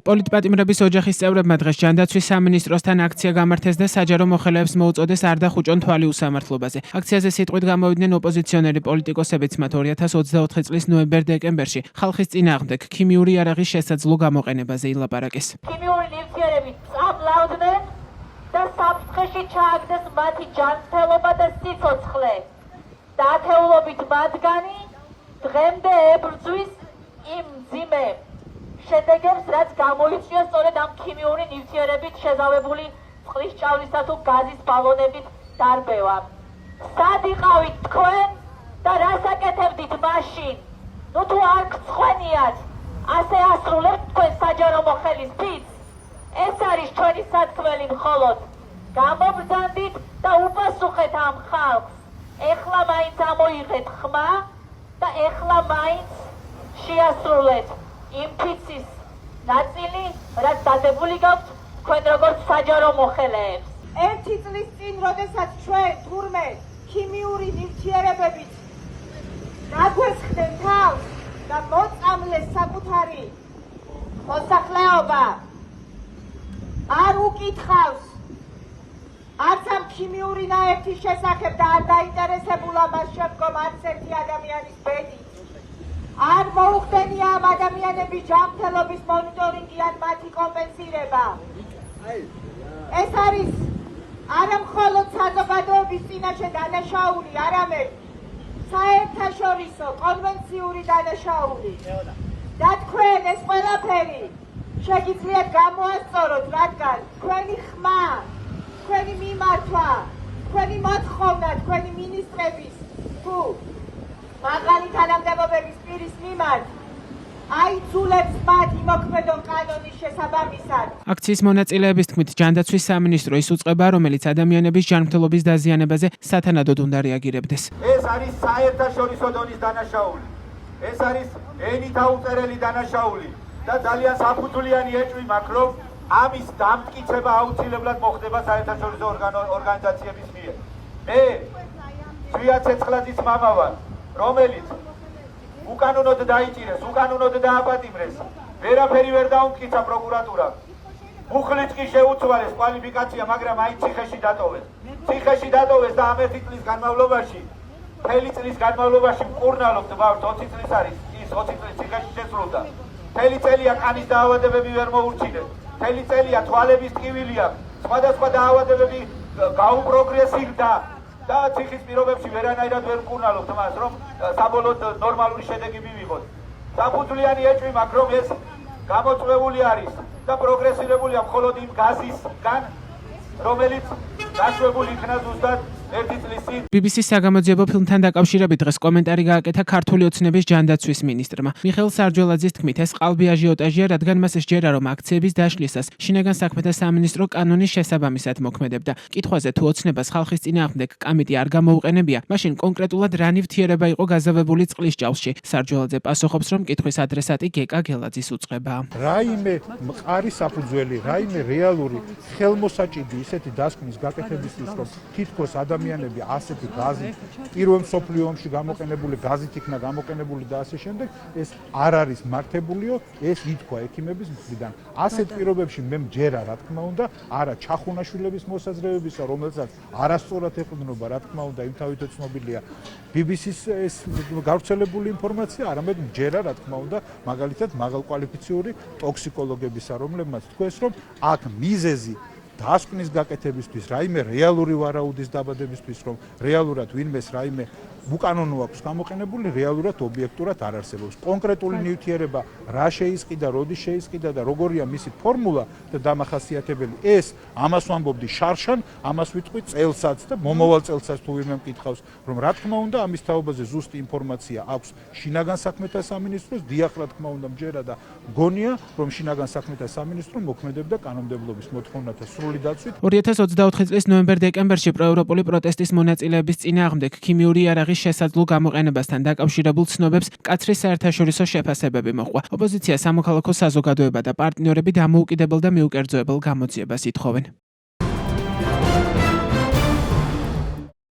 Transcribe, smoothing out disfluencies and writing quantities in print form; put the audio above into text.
პოლიტპატიმრების ოჯახის წევრებმა დღეს ჯანდაცვის სამინისტროსთან აქცია გამართეს და საჯარო მოხელეებს მოუწოდეს არ დახუჭონ თვალი უსამართლობაზე. აქციაზე სიტყვით გამოვიდნენ ოპოზიციონერი პოლიტიკოსებიც, მათ 2024 წლის ნოემბერ-დეკემბერში ხალხის წინააღმდეგ ქიმიური იარაღის შესაძლო გამოყენებაზე ილაპარაკეს. ქიმიური ნივთიერებით წამლავდნენ და საფრთხეში ჩააგდეს მათი ჯანმრთელობა და სიცოცხლე. და ათეულობით მათგანი დღემდე ებრძვის იმ მძიმე შედეგებს, რაც გამოიწვია სწორედ ამ ქიმიური ნივთიერებით შეზავებული წყლის ჭავლისა თუ გაზის ბალონებით დარბევამ. სად იყავით თქვენ და რას აკეთებდით მაშინ? ნუ თუ არ გწყვენიათ, ასე ასრულებთ თქვენ საჯარო მოხელის ფიცს? ეს არის ჩვენი სათქმელი მხოლოდ. გამობრძანდით და უპასუხეთ ამ ხალხს. ეხლა მაინც ამოიღეთ ხმა და ეხლა მაინც შეასრულეთ იმ ფიცის ნაწილი, რაც დადებული გაქვთ თქვენ როგორც საჯარო მოხელეებს. ერთი წლის წინ, როდესაც ჩვენ თურმე ქიმიური ნივთიერებებით დაგვესხდნენ თავს და მოწამლეს საკუთარი მოსახლეობა, არ უკითხავს არც ამ ქიმიური ნაერთის შესახებ და არ დაინტერესებულა მას შემდგომ არც ერთი ადამიანის ბედი. არ მოუხდენია ამ ადამიანების ჯანმრთელობის მონიტორინგი ან მათი კომპენსირება. ეს არის არა მხოლოდ საზოგადოების წინაშე დანაშაული, არამედ საერთაშორისო კონვენციური დანაშაული. და თქვენ ეს ყველაფერი შეგიძლიათ გამოასწოროთ, რადგან თქვენი ხმა, თქვენი მიმართვა, თქვენი მოთხოვნა, თქვენი მინისტრების თუ მაღალი თანამდებობების პირის მიმართ აიძულებს მათ იმოქმედონ კანონის შესაბამისად. აქციის მონაწილეების თქმით, ჯანდაცვის სამინისტრო ის უწყება, რომელიც ადამიანების ჯანმრთელობის დაზიანებაზე სათანადოდ უნდა რეაგირებდეს. ეს არის საერთაშორისო დონის დანაშაული. ეს არის ენით აუწერელი დანაშაული და ძალიან საფუძვლიანი ეჭვი მაქვს, რომ ამის დამტკიცება აუცილებლად მოხდება საერთაშორისო ორგანიზაციების მიერ. მე ზვია ცეცხლაძის მამა ვარ, რომელიც უკანონოდ დაიჭირეს, უკანონოდ დააპატიმრეს, ვერაფერი ვერ დაუმტკიცა პროკურატურამ. მუხლიც კი შეუცვალეს კვალიფიკაცია, მაგრამ აი ციხეში დატოვეს. ციხეში დატოვეს და ამ 1 წლის განმავლობაში, მთელი წლის განმავლობაში მკურნალობთ ვართ, 20 წლის არის ის 20 წლის ციხეში შესრულდა. მთელი წელია კანის დაავადებები ვერ მოურჩინეთ. მთელი წელია თვალების ტკივილი აქვს, სხვადასხვა დაავადებები გაუპროგრესირდა და ციხის პირობებში ვერანაირად ვერ მკურნალობთ მას, რომ საბოლოოდ ნორმალური შედეგი მივიღოთ. საფუძვლიანი ეჭვი მაქვს, რომ ეს გამოწვეული არის და პროგრესირებულია მხოლოდ იმ გაზისგან, რომელიც დაშვებული იქნა ზუსტად 1 წლის წინ. BBC-ს საგამოძიებო ფილმთან დაკავშირებით დღეს კომენტარი გააკეთა ქართული ოცნების ჯანდაცვის მინისტრმა. მიხეილ სარჯველაძის თქმით, ეს ყალბი აჟიოტაჟია, რადგან მას სჯერა, რომ აქციების დაშლისას შინაგან საქმეთა სამინისტრო კანონის შესაბამისად მოქმედებდა. კითხვაზე თუ ოცნებას ხალხის წინააღმდეგ კამიტი არ გამოუყენებია, მაშინ კონკრეტულად რა ნივთიერება იყო გაზავებული წყლის ჭავლში. სარჯველაძე პასუხობს, რომ კითხვის ადრესატი გეკა გელაძის უწყებაა. რაიმე მყარი საფუძველი, რაიმე რეალური ხელმოსაჭიდი ისეთი დასკვნის გაკეთებისთვის, რომ თითქოს ადამიანები ასეთი გაზით, პირველ მსოფლიო ომში გამოყენებული გაზით იქნა გამოყენებული და ასე შემდეგ, ეს არ არის მართებულიო, ეს ითქვა ექიმების მხრიდან. ასეთ პირობებში მე მჯერა, რა თქმა უნდა, არა ჩახუნაშვილების მოსაზრებებისა, რომელსაც არასწორად ეყრდნობა, რა თქმა უნდა, იმთავითაც ცნობილია BBC-ს ეს გავრცელებული ინფორმაცია, არამედ მჯერა, რა თქმა უნდა, მაგალითად მაღალკვალიფიციური ტოქსიკოლოგებისა, რომლებმაც თქვეს, რომ აქ მიზეზი დასკვნის გაკეთებისთვის, რაიმე რეალური ვარაუდის დაბადებისთვის, რომ რეალურად ვინმეს რაიმე უკანონო აქვს გამოყენებული, რეალურად ობიექტურად არ არსებობს. კონკრეტული ნივთიერება რა შეისყიდა, როდის შეისყიდა და როგორია მისი ფორმულა და დამახასიათებელი, ეს ამას ვამბობდი შარშან, ამას ვიტყვი წელსაც და მომავალ წელსაც თუ ვინმე მკითხავს, რომ რა თქმა უნდა ამის თაობაზე ზუსტი ინფორმაცია აქვს შინაგან საქმეთა სამინისტროს, დიახ, რა თქმა უნდა მჯერა და მგონია, რომ შინაგან საქმეთა სამინისტრო მოქმედებდა კანონმდებლობის მოთხოვნათა სრული დაცვით. 2024 წლის ნოემბერ-დეკემბერში პროევროპული პროტესტის მონაწილეების წინააღმდეგ ქიმიური იარაღის შესაძლო გამოყენებასთან დაკავშირებულ ცნობებს მკაცრი საერთაშორისო შეფასებები მოჰყვა. ოპოზიცია, სამოქალაქო საზოგადოება და პარტნიორები დამოუკიდებელ და მიუკერძოებელ გამოძიებას ითხოვენ.